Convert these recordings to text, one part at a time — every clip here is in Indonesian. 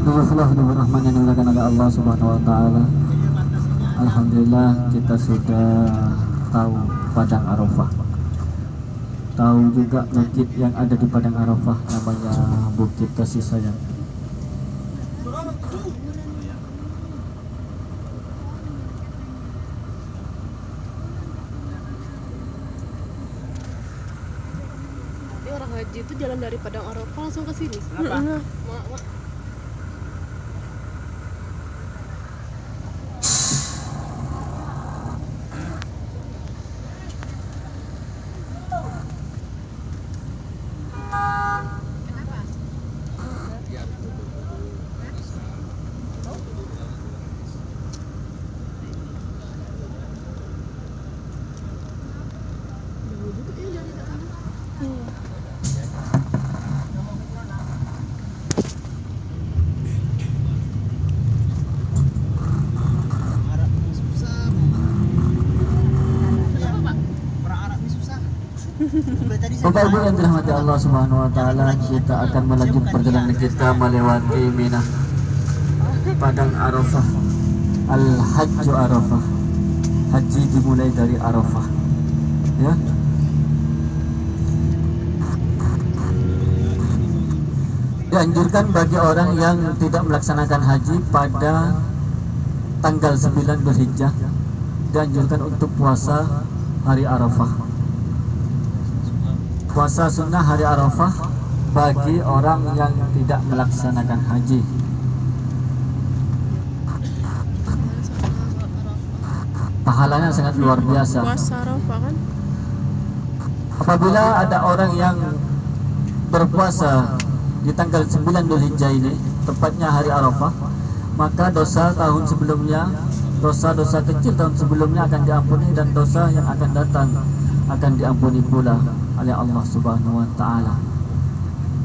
Bismillahirrahmanirrahim yang dimuliakan oleh Allah Subhanahu wa taala. Alhamdulillah kita sudah tahu Padang Arafah. Tahu juga bukit yang ada di Padang Arafah, namanya Bukit Kasih Sayang. Orang haji itu jalan dari Padang Arafah langsung ke sini. Kenapa? Mak. Bapak Ibu yang dirahmati Allah Subhanahu wa taala, kita akan melanjutkan perjalanan kita melewati Mina, Padang Arafah. Al-Hajju Arafah. Haji dimulai dari Arafah. Ya. Dianjurkan bagi orang yang tidak melaksanakan haji pada tanggal 9 Dzulhijjah, dianjurkan untuk puasa hari Arafah. Puasa sunnah hari Arafah bagi orang yang tidak melaksanakan haji. Pahalanya sangat luar biasa. Puasa Arafah kan? Apabila ada orang yang berpuasa di tanggal 9 Dzulhijjah ini, tepatnya hari Arafah, maka dosa tahun sebelumnya, dosa-dosa kecil tahun sebelumnya akan diampuni, dan dosa yang akan datang akan diampuni pula oleh Allah Subhanahu wa taala.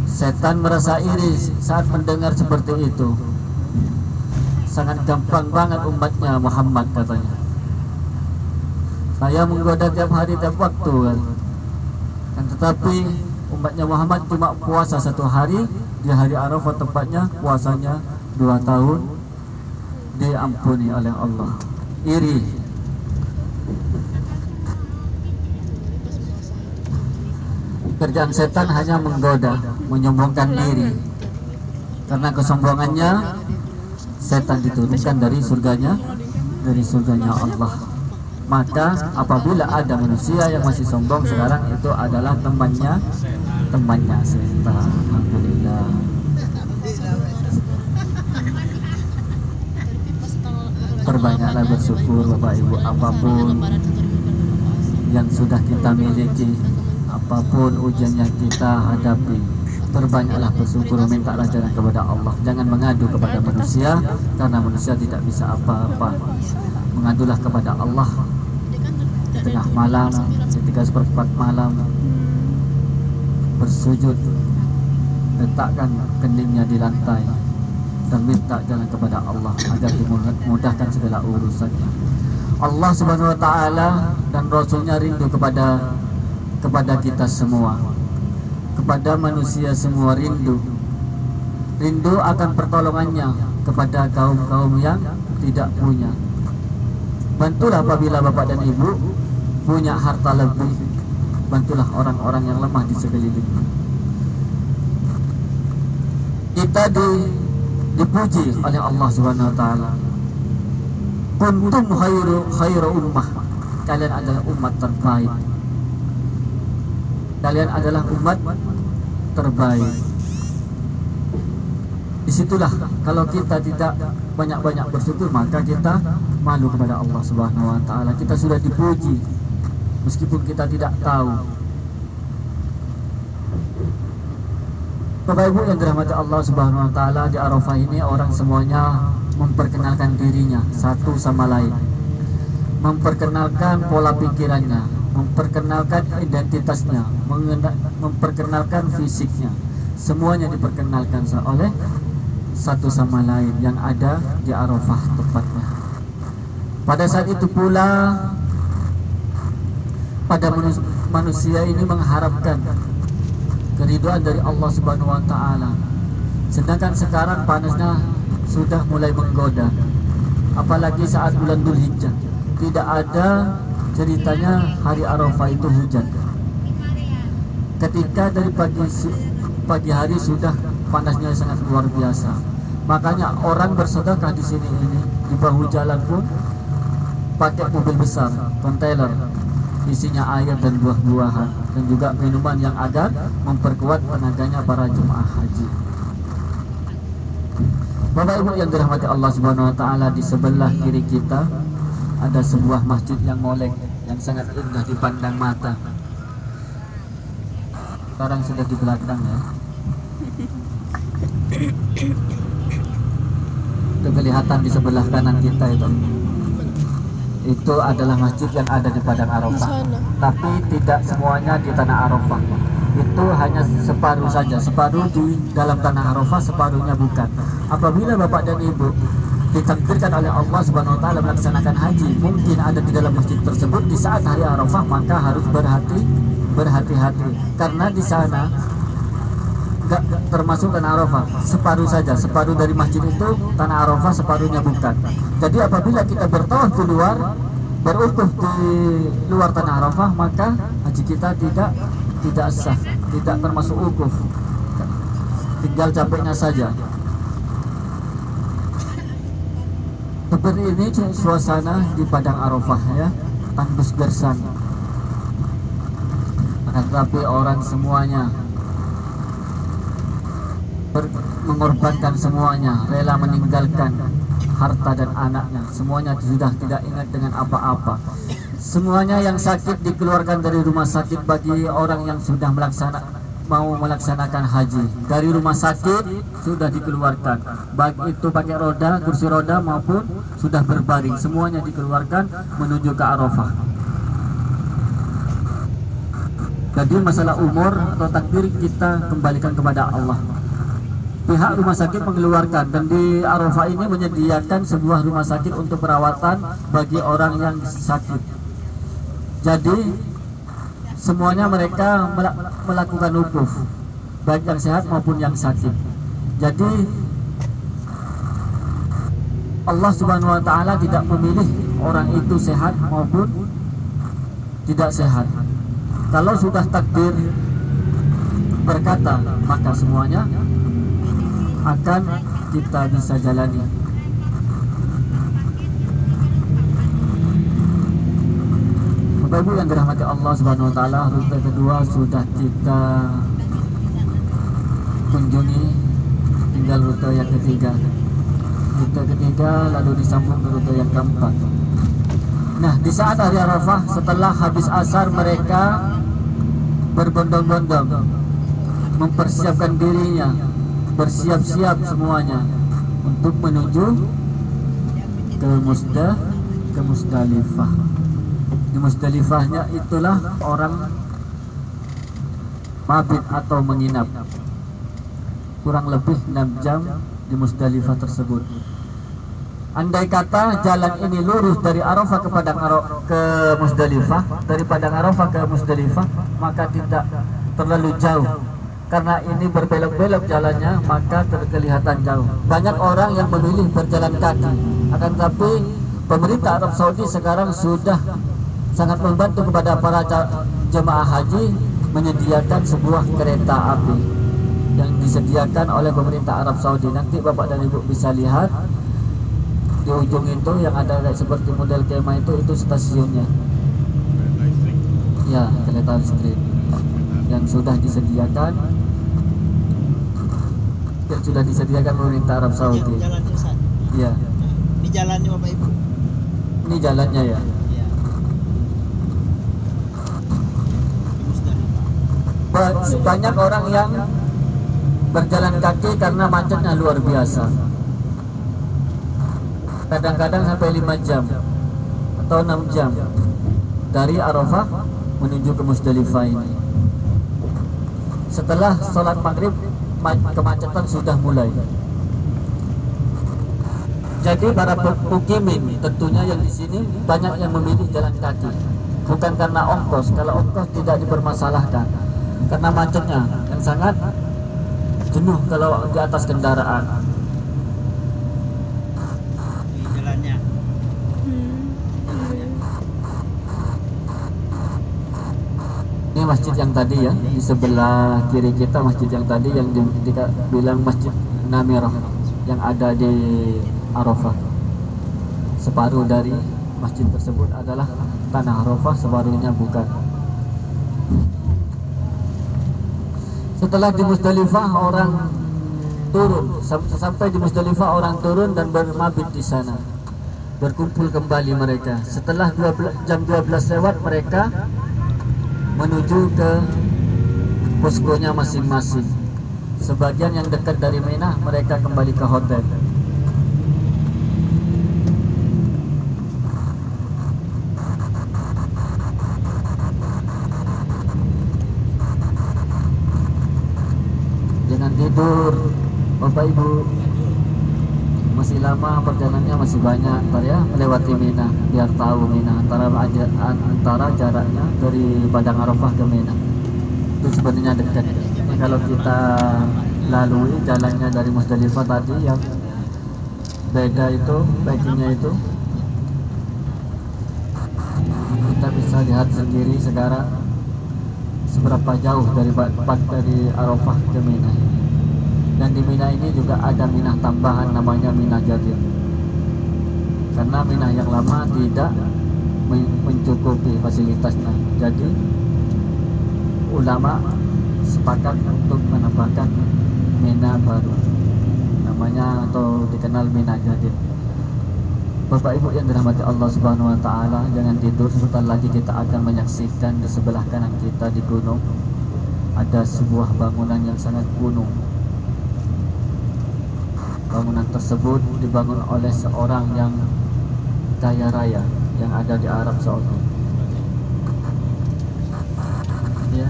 Setan merasa iri saat mendengar seperti itu. Sangat gampang banget umatnya Muhammad, katanya. Saya menggoda tiap hari tiap waktu kan. Tetapi umatnya Muhammad cuma puasa 1 hari di hari Arafah, tepatnya puasanya 2 tahun, diampuni oleh Allah. Iri. Kerjaan setan hanya menggoda, menyombongkan diri. Karena kesombongannya, setan diturunkan dari surganya Allah. Maka apabila ada manusia yang masih sombong sekarang, itu adalah temannya setan. Alhamdulillah. Perbanyaklah bersyukur Bapak Ibu, apapun yang sudah kita miliki, apapun ujian yang kita hadapi, perbanyaklah bersyukur, mintalah jalan kepada Allah. Jangan mengadu kepada manusia, karena manusia tidak bisa apa-apa. Mengadulah kepada Allah di tengah malam, ketika 1/4 malam, bersujud, letakkan keningnya di lantai, dan minta jalan kepada Allah agar dimudahkan segala urusannya. Allah Subhanahu wa taala dan Rasulnya rindu kepada kita semua, kepada manusia semua rindu akan pertolongannya kepada kaum-kaum yang tidak punya. Bantulah apabila Bapak dan Ibu punya harta lebih, bantulah orang-orang yang lemah di sekelilingnya. Kita dipuji oleh Allah Subhanahu wa taala. Kuntum khairu ummah. Kalian adalah umat terbaik. Kalian adalah umat terbaik. Disitulah kalau kita tidak banyak-banyak bersyukur, maka kita malu kepada Allah Subhanahu wa taala. Kita sudah dipuji meskipun kita tidak tahu. Bapak Ibu yang dirahmati Allah Subhanahu wa taala, di Arafah ini orang semuanya memperkenalkan dirinya satu sama lain. Memperkenalkan pola pikirannya, memperkenalkan identitasnya, memperkenalkan fisiknya. Semuanya diperkenalkan oleh satu sama lain yang ada di Arafah tepatnya. Pada saat itu pula pada manusia ini mengharapkan keridhaan dari Allah Subhanahu wa taala, Sedangkan sekarang panasnya sudah mulai menggoda, apalagi saat bulan Dzulhijjah. Tidak ada ceritanya hari Arafah itu hujan. Ketika dari pagi hari sudah panasnya sangat luar biasa. Makanya orang bersedekah di sini ini di bahu jalan pun pakai mobil besar, kontainer, isinya air dan buah-buahan dan juga minuman yang agar memperkuat tenaganya para jemaah haji. Bapak Ibu yang dirahmati Allah Subhanahu wa taala, di sebelah kiri kita ada sebuah masjid yang molek yang sangat indah dipandang mata. Sekarang sudah di belakang ya. Itu kelihatan di sebelah kanan kita itu adalah masjid yang ada di Padang Arafah. Tapi tidak semuanya di Tanah Arafah. Itu hanya separuh saja, separuh di dalam Tanah Arafah, separuhnya bukan. Apabila Bapak dan Ibu ditakdirkan oleh Allah Subhanahu wa taala melaksanakan haji, mungkin ada di dalam masjid tersebut di saat hari Arafah, maka harus berhati-hati karena di sana enggak termasuk Tanah Arafah, separuh saja, separuh dari masjid itu Tanah Arafah, separuhnya bukan. Jadi apabila kita bertawaf keluar, berwukuf di luar Tanah Arafah, maka haji kita tidak sah, tidak termasuk wukuf, tinggal capeknya saja. Seperti ini suasana di Padang Arafah ya, tandus gersang. Akan tetapi orang semuanya mengorbankan semuanya, rela meninggalkan harta dan anaknya. Semuanya sudah tidak ingat dengan apa-apa. Semuanya yang sakit dikeluarkan dari rumah sakit bagi orang yang sudah mau melaksanakan haji. Dari rumah sakit sudah dikeluarkan, baik itu pakai roda, kursi roda maupun sudah berbaring, semuanya dikeluarkan menuju ke Arafah. Jadi masalah umur atau takdir kita kembalikan kepada Allah. Pihak rumah sakit mengeluarkan, dan di Arafah ini menyediakan sebuah rumah sakit untuk perawatan bagi orang yang sakit. Jadi semuanya mereka melakukan wukuf, baik yang sehat maupun yang sakit. Jadi Allah Subhanahu wa taala tidak memilih orang itu sehat maupun tidak sehat. Kalau sudah takdir berkata, maka semuanya akan kita bisa jalani. Bapak Ibu yang dirahmati Allah Subhanahu wa taala, rute kedua sudah kita kunjungi, tinggal rute yang ketiga. Rute ketiga lalu disambung ke rute yang keempat. Nah, di saat hari Arafah setelah habis asar, mereka berbondong-bondong mempersiapkan dirinya, bersiap-siap semuanya untuk menuju ke Musdalifah. Di Musdalifahnya itulah orang mabit atau menginap, kurang lebih 6 jam di Musdalifah tersebut. Andai kata jalan ini lurus dari Arafah ke Musdalifah, dari Padang Arafah ke Musdalifah, maka tidak terlalu jauh. Karena ini berbelok-belok jalannya, maka terkelihatan jauh. Banyak orang yang memilih berjalan kaki. Akan tetapi pemerintah Arab Saudi sekarang sudah sangat membantu kepada para jemaah haji menyediakan sebuah kereta api yang disediakan oleh pemerintah Arab Saudi. Nanti Bapak dan Ibu bisa lihat di ujung itu yang ada kayak seperti model kemah itu stasiunnya. Ya, kereta listrik yang sudah disediakan pemerintah Arab Saudi. Ya. Ini jalannya Bapak Ibu. Ini jalannya ya. Banyak orang yang berjalan kaki karena macetnya luar biasa. Kadang-kadang sampai 5 jam atau 6 jam dari Arafah menuju ke Musdalifah ini. Setelah sholat maghrib, kemacetan sudah mulai. Jadi para mukimin tentunya yang di sini banyak yang memilih jalan kaki, bukan karena ongkos. Kalau ongkos tidak dipermasalahkan, karena macetnya yang sangat jenuh kalau di atas kendaraan. Di jalannya. Iya. Ini masjid yang tadi ya, di sebelah kiri kita masjid yang tadi yang bilang Masjid Namirah yang ada di Arafah. Separuh dari masjid tersebut adalah tanah Arafah, separuhnya bukan. Setelah di Musdalifah orang turun, sampai di Musdalifah orang turun dan bermabit di sana. Berkumpul kembali mereka. Setelah jam 12 lewat mereka menuju ke poskonya masing-masing. Sebagian yang dekat dari Mina mereka kembali ke hotel. Jangan tidur Bapak Ibu, masih lama perjalanannya, masih banyak ntar ya melewati Mina. Biar tahu Mina antara jaraknya dari Padang Arafah ke Mina itu sebenarnya dekat. Ini kalau kita lalui jalannya dari Musdalifah tadi yang beda itu, baiknya itu kita bisa lihat sendiri sekarang seberapa jauh dari Arafah ke Mina. Dan di Mina ini juga ada Mina tambahan namanya Mina Jadir. Karena Mina yang lama tidak mencukupi fasilitasnya. Jadi ulama sepakat untuk menambahkan Mina baru, namanya atau dikenal Mina Jadir. Bapak Ibu yang dirahmati Allah Subhanahu wa taala, jangan tidur. Sebentar lagi kita akan menyaksikan di sebelah kanan kita di gunung ada sebuah bangunan yang sangat kuno. Bangunan tersebut dibangun oleh seorang yang kaya raya yang ada di Arab Saudi. Ya.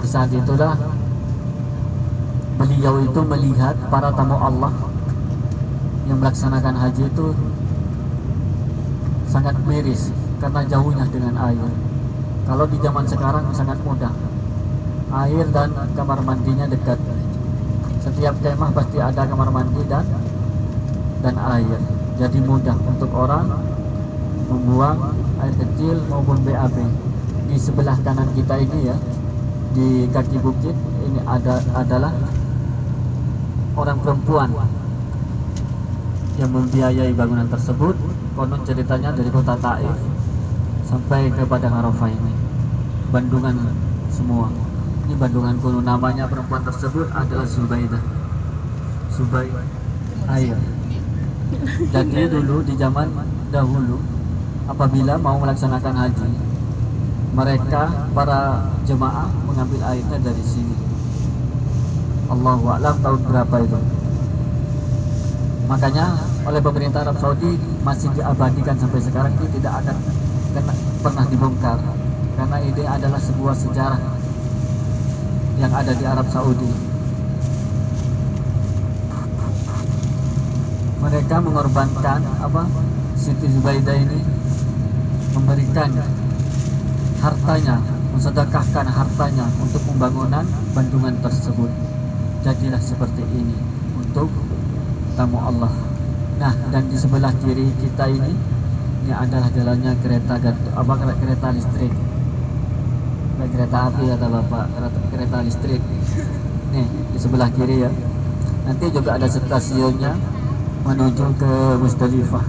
Di saat itulah beliau itu melihat para tamu Allah yang melaksanakan haji itu sangat miris karena jauhnya dengan air. Kalau di zaman sekarang sangat mudah, air dan kamar mandinya dekat. Setiap kemah pasti ada kamar mandi dan air. Jadi mudah untuk orang membuang air kecil maupun BAB. Di sebelah kanan kita ini ya, di kaki bukit ini adalah orang perempuan yang membiayai bangunan tersebut. Konon ceritanya dari kota Taif sampai ke Padang Arafah ini, Bandungan semua. Ini Bandungan kuno. Namanya perempuan tersebut adalah Subaidah, Subai air. Jadi dulu di zaman dahulu apabila mau melaksanakan haji, mereka para jemaah mengambil airnya dari sini. Allahu a'lam tahun berapa itu. Makanya oleh pemerintah Arab Saudi masih diabadikan sampai sekarang, itu tidak akan pernah dibongkar karena ini adalah sebuah sejarah yang ada di Arab Saudi. Mereka mengorbankan Siti Zubaidah ini memberikan hartanya, mensedekahkan hartanya untuk pembangunan bendungan tersebut. Jadilah seperti ini untuk tamu Allah. Nah, dan di sebelah kiri kita ini adalah jalannya kereta listrik. Bukan kereta api kata Bapak, kereta listrik. Nih, di sebelah kiri ya. Nanti juga ada stasiunnya menuju ke Musdalifah.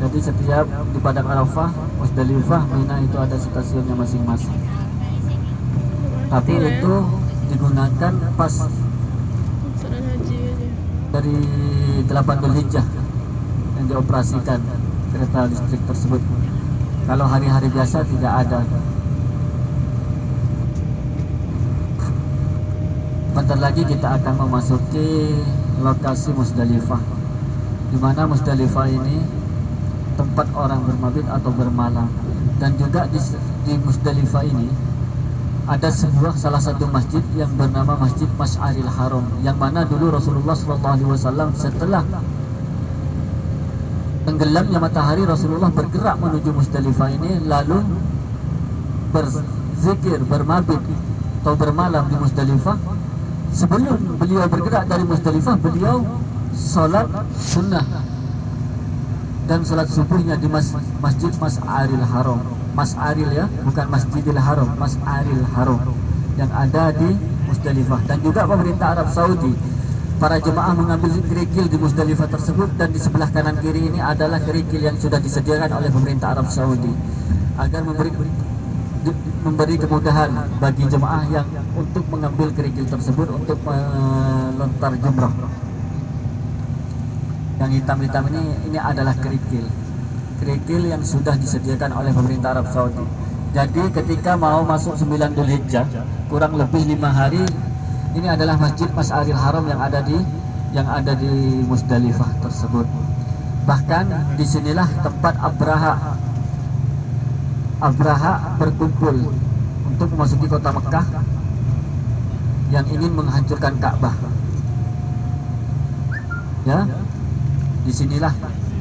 Jadi setiap di Padang Arafah, Musdalifah, Mina itu ada stasiunnya masing-masing. Tapi itu digunakan pas dari 8 Dzulhijjah yang dioperasikan kereta listrik tersebut. Kalau hari-hari biasa tidak ada. Bentar lagi kita akan memasuki lokasi Musdalifah, di mana Musdalifah ini tempat orang bermabit atau bermalam. Dan juga di Musdalifah ini ada salah satu masjid yang bernama Masjid Masy'aril Haram, yang mana dulu Rasulullah SAW setelah tenggelamnya matahari, Rasulullah bergerak menuju Musdalifah ini lalu berzikir, bermabit atau bermalam di Musdalifah, sebelum beliau bergerak dari Musdalifah, beliau solat sunnah dan solat subuhnya di Masjid Mas'aril Haram. Mas'aril ya, bukan Masjidil Haram, Mas'aril Haram yang ada di Musdalifah. Dan juga pemerintah Arab Saudi, para jemaah mengambil kerikil di Musdalifah tersebut, dan di sebelah kanan kiri ini adalah kerikil yang sudah disediakan oleh pemerintah Arab Saudi agar memberi kemudahan bagi jemaah yang untuk mengambil kerikil tersebut untuk melontar jumrah. Yang hitam-hitam ini adalah kerikil yang sudah disediakan oleh pemerintah Arab Saudi. Jadi ketika mau masuk 9 Dzulhijjah, kurang lebih 5 hari, ini adalah Masjid Mas'aril Haram yang ada di Musdalifah tersebut. Bahkan disinilah tempat Abraha berkumpul untuk memasuki kota Mekah yang ingin menghancurkan Ka'bah. Ya, disinilah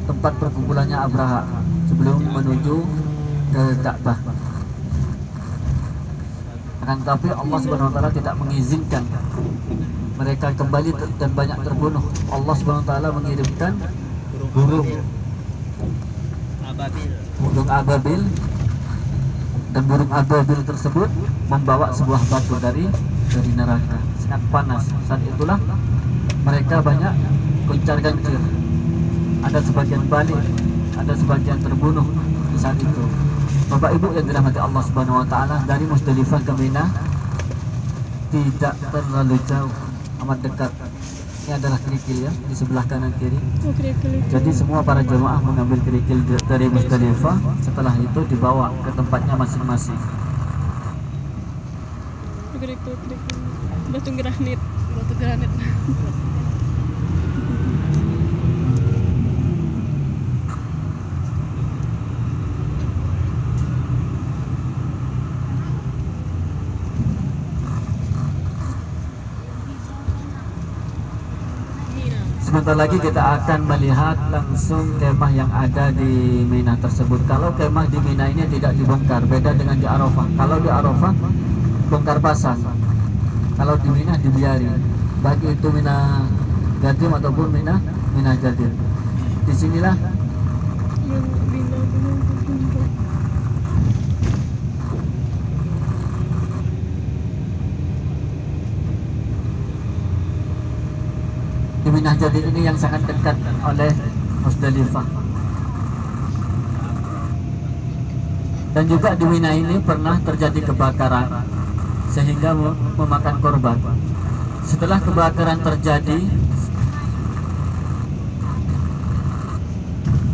tempat perkumpulannya Abraha sebelum menuju ke Ka'bah. Akan tetapi Allah Subhanahu wa taala tidak mengizinkan mereka kembali dan banyak terbunuh. Allah Subhanahu wa taala mengirimkan burung ababil, dan burung ababil tersebut membawa sebuah batu dari neraka, sangat panas. Saat itulah mereka banyak goncar-gancir, ada sebagian balik, ada sebagian terbunuh di saat itu. Bapak Ibu yang dirahmati Allah Subhanahu wa taala, dari Musdalifah ke Mina tidak terlalu jauh, amat dekat. Ini adalah kerikil ya, di sebelah kanan kiri. Jadi semua para jemaah mengambil kerikil dari Musdalifah, setelah itu dibawa ke tempatnya masing-masing. Batu granit. Sebentar lagi kita akan melihat langsung kemah yang ada di Mina tersebut. Kalau kemah di Mina ini tidak dibongkar, beda dengan di Arafah. Kalau di Arafah bongkar pasang, kalau di Mina dibiarin, baik itu Mina Jatim ataupun Mina Jatim. Disinilah di Mina Jatim ini yang sangat dekat oleh Musdalifah. Dan juga di Mina ini pernah terjadi kebakaran sehingga memakan korban. Setelah kebakaran terjadi,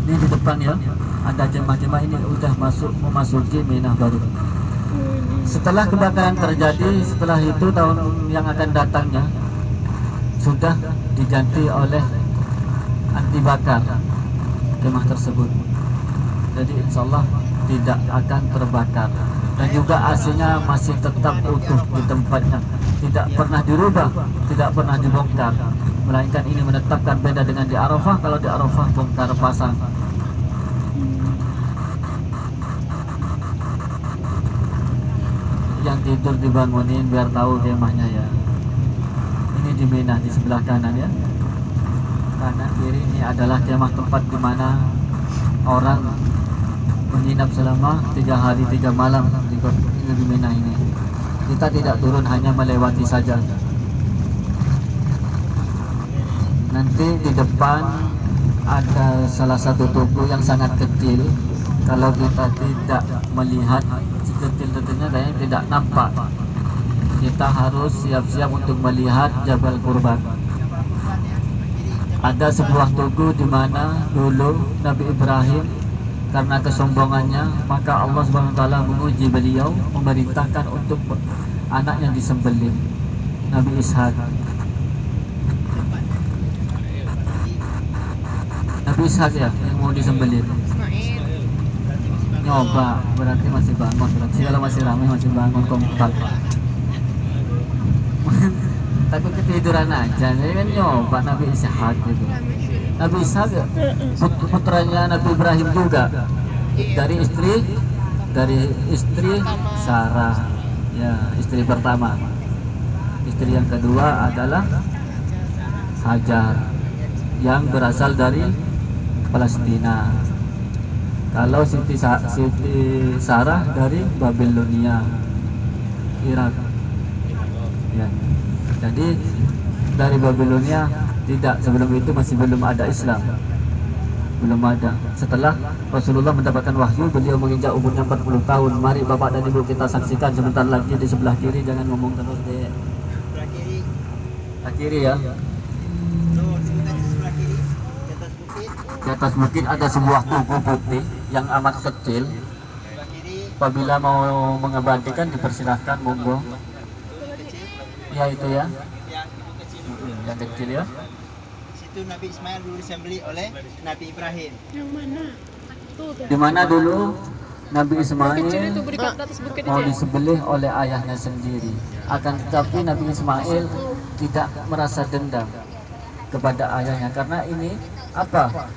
ini di depan ya, ada jemaah-jemaah ini udah memasuki Mina baru. Setelah kebakaran terjadi, setelah itu tahun yang akan datangnya sudah diganti oleh anti bakar kemah tersebut. Jadi insya Allah tidak akan terbakar, dan juga AC-nya masih tetap utuh di tempatnya, tidak pernah dirubah, tidak pernah dibongkar, melainkan ini menetapkan beda dengan di Arafah. Kalau di Arafah bongkar pasang. Yang tidur dibangunin biar tahu kemahnya ya. Ini di Mina di sebelah kanan ya, kanan kiri ini adalah kemah tempat di mana orang menginap selama 3 hari 3 malam di Mina ini. Kita tidak turun, hanya melewati saja. Nanti di depan ada salah satu toko yang sangat kecil. Kalau kita tidak melihat kecil-kecilnya kayaknya tidak nampak. Kita harus siap-siap untuk melihat Jabal Kurban. Ada sebuah toko di mana dulu Nabi Ibrahim, karena kesombongannya, maka Allah Subhanahu wa taala menguji beliau, memerintahkan untuk anak yang disembelih, Nabi Ishak. Nabi Ishak ya yang mau disembelih. Nyoba, berarti masih bangun, berarti kalau masih ramai masih bangun kompak. Takut ketiduran aja, saya kan nyoba Nabi Ishak gitu. Nabi Ishak putranya Nabi Ibrahim juga, dari istri Sarah, Ya, istri pertama. Istri yang kedua adalah Hajar yang berasal dari Palestina. Kalau Siti Sarah dari Babilonia, Irak. Ya. Jadi dari Babilonia tidak, sebelum itu masih belum ada Islam. Belum ada. Setelah Rasulullah mendapatkan wahyu, beliau menginjak umurnya 40 tahun. Mari Bapak dan Ibu kita saksikan sebentar lagi di sebelah kiri, jangan ngomong terus deh. Sebelah kiri. Sebelah kiri ya. Tuh, sebutannya sebelah kiri. Di atas bukit. Di atas bukit ada sebuah tugu putih yang amat kecil. Sebelah kiri. Apabila mau mengabadikan dipersilahkan, monggo. Kecil. Ya itu ya, Ya, itu kecil. yang kecil ya. Situ Nabi Ismail dulu disembelih oleh Nabi Ibrahim. Yang mana? Tuh, tuh. Di mana dulu Nabi Yang kecil Ismail itu berikan di atas bukit mau itu ya? disembelih oleh ayahnya sendiri. Akan tetapi Nabi Ismail tidak merasa dendam kepada ayahnya, karena ini apa?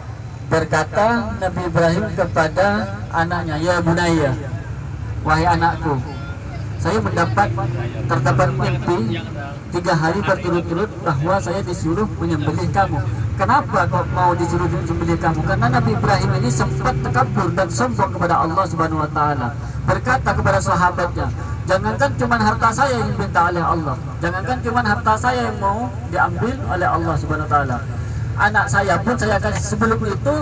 Berkata Nabi Ibrahim kepada anaknya, ya bunayya, wahai anakku, saya terdapat mimpi 3 hari berturut-turut bahwa saya disuruh menyembelih kamu. Kenapa kok mau disuruh menyembelih kamu? Karena Nabi Ibrahim ini sempat takabur dan sombong kepada Allah Subhanahu wa taala. Berkata kepada sahabatnya, jangankan cuma harta saya yang diminta oleh Allah, jangankan cuma harta saya yang mau diambil oleh Allah Subhanahu wa taala, anak saya pun saya akan. Sebelum itu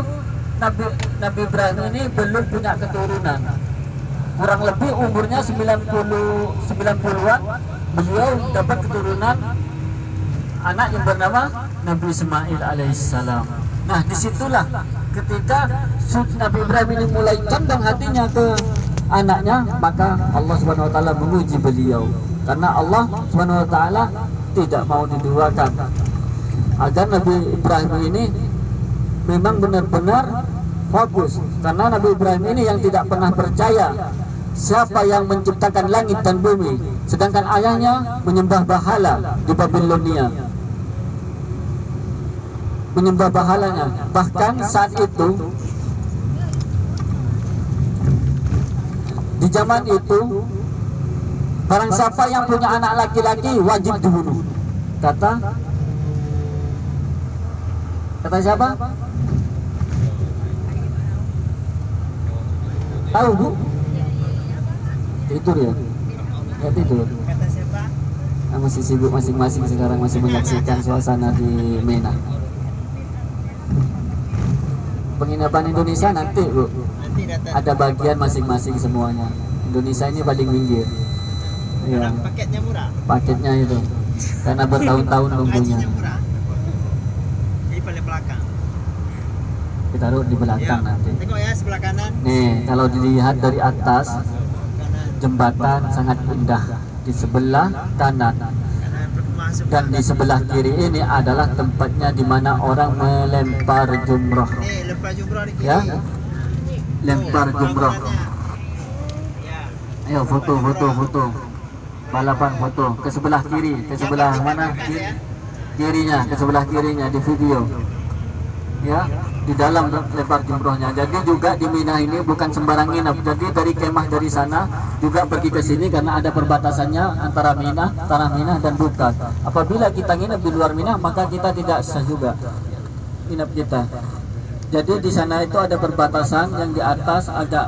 Nabi Ibrahim ini belum punya keturunan. Kurang lebih umurnya 90-an, beliau dapat keturunan anak yang bernama Nabi Ismail alaihissalam. Nah, disitulah ketika Nabi Ibrahim ini mulai condong hatinya ke anaknya, maka Allah Subhanahu wa taala menguji beliau, karena Allah Subhanahu wa taala tidak mau diduakan, agar Nabi Ibrahim ini memang benar-benar fokus. Karena Nabi Ibrahim ini yang tidak pernah percaya siapa yang menciptakan langit dan bumi, sedangkan ayahnya menyembah bahala di Babilonia, menyembah bahalanya. Bahkan saat itu, di zaman itu, barang siapa yang punya anak laki-laki wajib dibunuh. Kata siapa? Tahu Bu? Tidur ya? Ya tidur. Kata siapa? Masih sibuk masing-masing sekarang, masih menyaksikan suasana di Mena. Penginapan Indonesia nanti Bu, Nanti datang. ada bagian masing-masing semuanya. Indonesia ini paling minggir. Ya, Paketnya murah. paketnya itu. Karena bertahun-tahun nunggunya. Hajinya murah. Jadi paling belakang. Kita taruh di belakang nanti. Tengok ya sebelah kanan. Nih, kalau dilihat dari atas, Kanan. jembatan sangat indah di sebelah kanan. Kanan masuk. Dan di sebelah kiri ini adalah tempatnya di mana orang melempar jumroh. Nih, lempar jumroh di kiri. Ya, lempar jumroh. Ya. Ayo foto. Balapan foto ke sebelah kiri, ke sebelah mana? Kirinya, ke sebelah kirinya di video. Ya, di dalam lempar jumrohnya. Jadi juga di Mina ini bukan sembarang nginap. Jadi dari kemah dari sana juga pergi ke sini karena ada perbatasannya antara Mina, tanah Mina dan bukan. Apabila kita nginap di luar Mina, maka kita tidak sah juga nginap kita. Jadi di sana itu ada perbatasan yang di atas agak